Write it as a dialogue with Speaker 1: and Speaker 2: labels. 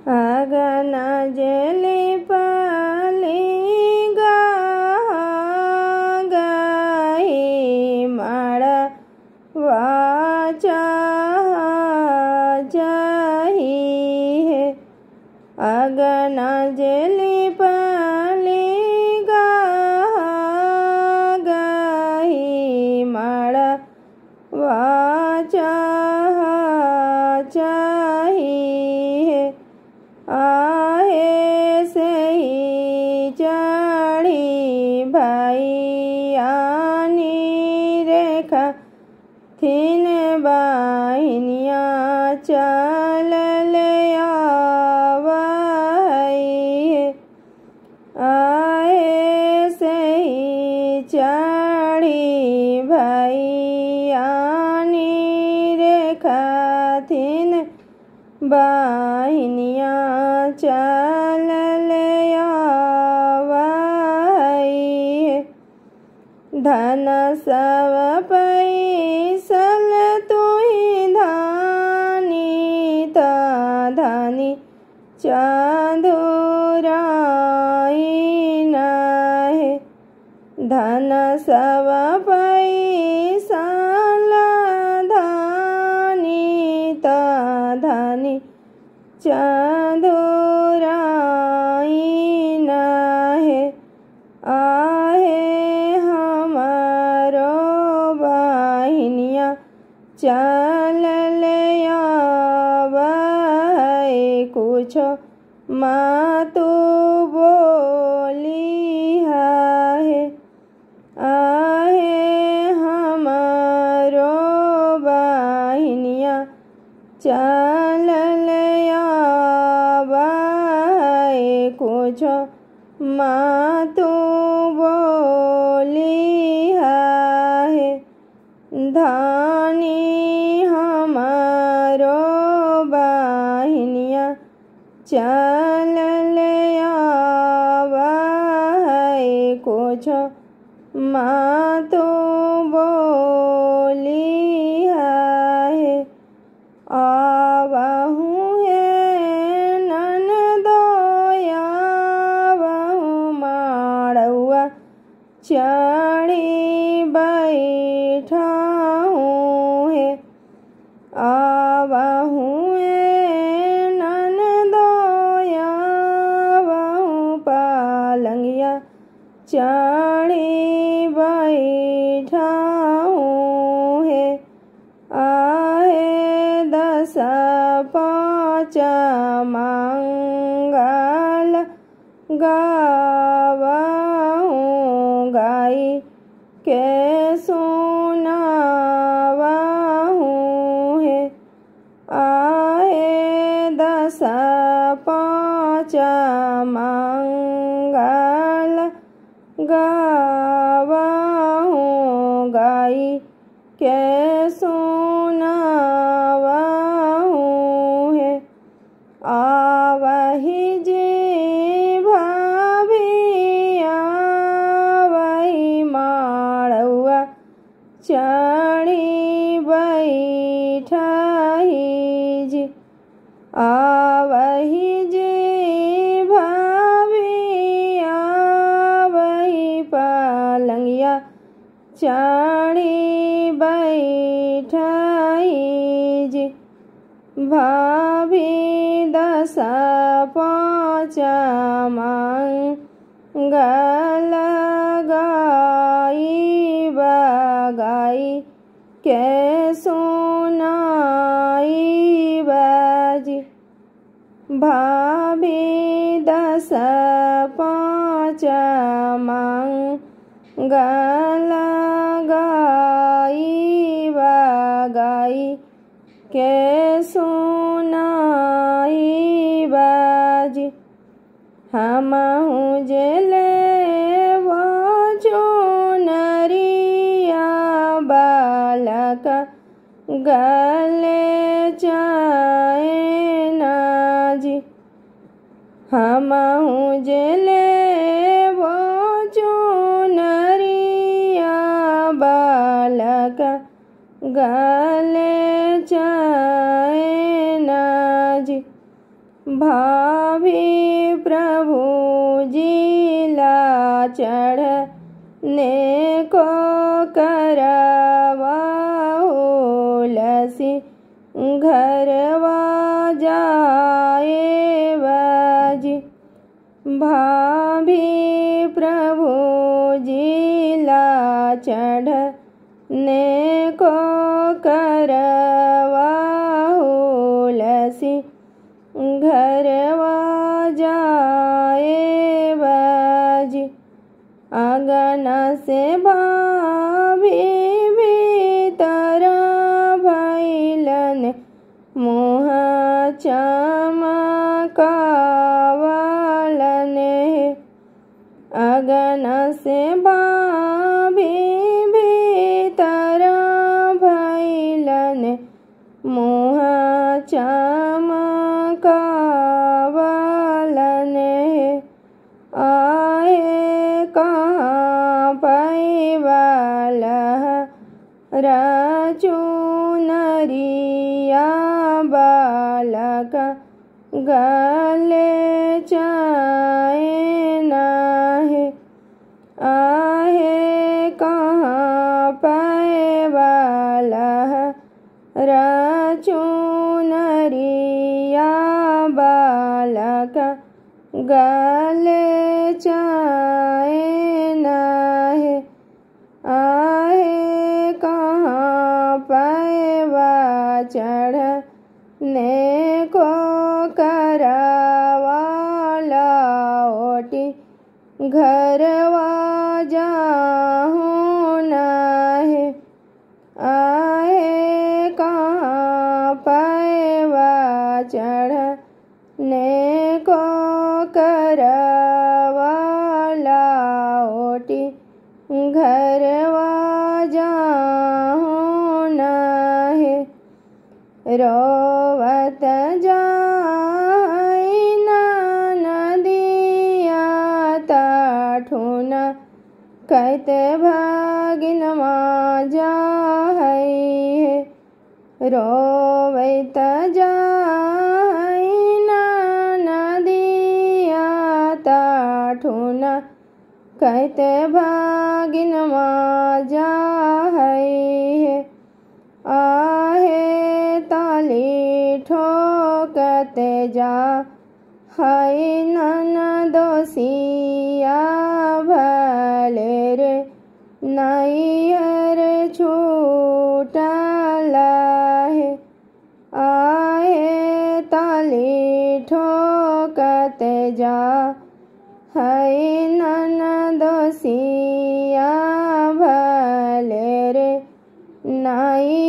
Speaker 1: अगन जली पाली गाही माड़वा जाही है। अगन जली पाली गाही माड़वा जाही है। आहे सही चढ़ी भाई आनी रेखा थिन बाहिनिया चल आवाई। आहे सही चढ़ी भाई आनी रेखा थिन बाहिनिया चल आवाई। धन सब पैसल तुही धानी ता धानी चांदुराई नहे। धन सब पैसल धानी ता धानी चांदुराई नहे। आहे हमारो बाहिनिया चल आवाई। कुछ मातु बोली है। आहे हमारो बाहिनिया चल आवाई। कुछ मातु बोली है। धानी हमारो बाहिनिया चल आवाई। कुछ मातु बोली है। आवहू है ननदोया आवहू माड़वा चढ़ी बैठाऊँ है। आवहू है ननदोया आवहू पालंगिया चढ़ी बैठाऊँ है। आहे 10 5 मंगल गावाहूँ गाई के सुनावाहूँ है। आहे 10 5 मंगल गावाहूँ गाई के सुनावाहूँ है। आवही जी भाभी आवही माड़वा चढ़ी बैठाही जी। आवही जी भाभी आवही पालंगिया चढ़ी बैठाही जी। भाभी 10 5 मंगल गाई बगाई के सुनाई बाजी। भाभी 10 5 मंगल गाई बगाई के सुनाई बाजी। हमहू जले वो चुनरिया बालक गले चाहे नाजी। हमहू जले वो चुनरिया बालक गले चाहे नाजी। भाभी प्रभु जिला चढ़ने को करवाओ लसी घरवा जाए बाजी। भाभी प्रभु जिला चढ़ने को करवाओ लसी घरवा जाए बाजी। आंगन से भाभी भीतर भैलन मुँह चमकावलन। आंगन से भाभी भीतर भैलन मुँह चमकावलन। आए कहाँ पैवाला रचुनरिया बालक गले चैना है। आहे कहाँ पैवाला रचुनरिया बालक गले चैना है। आहे कहाँ पैवा चढ़ने को करवाला ओटी घरवा जाऊँ है। आहे कहाँ पैवा चढ़ने को करवाला ओटी घरवा जाऊँ है। रोवत जाई नदिया ताठुन कहते भागिन माजा है। रोवत जाई नदिया ताठुन कहते भागिन माजा है। आहे ताली ठोकते जा है ननदोसिया भले रे नैहर छूटला है। आहे ताली ठोकते जा है ननदोसिया भले रे नैहर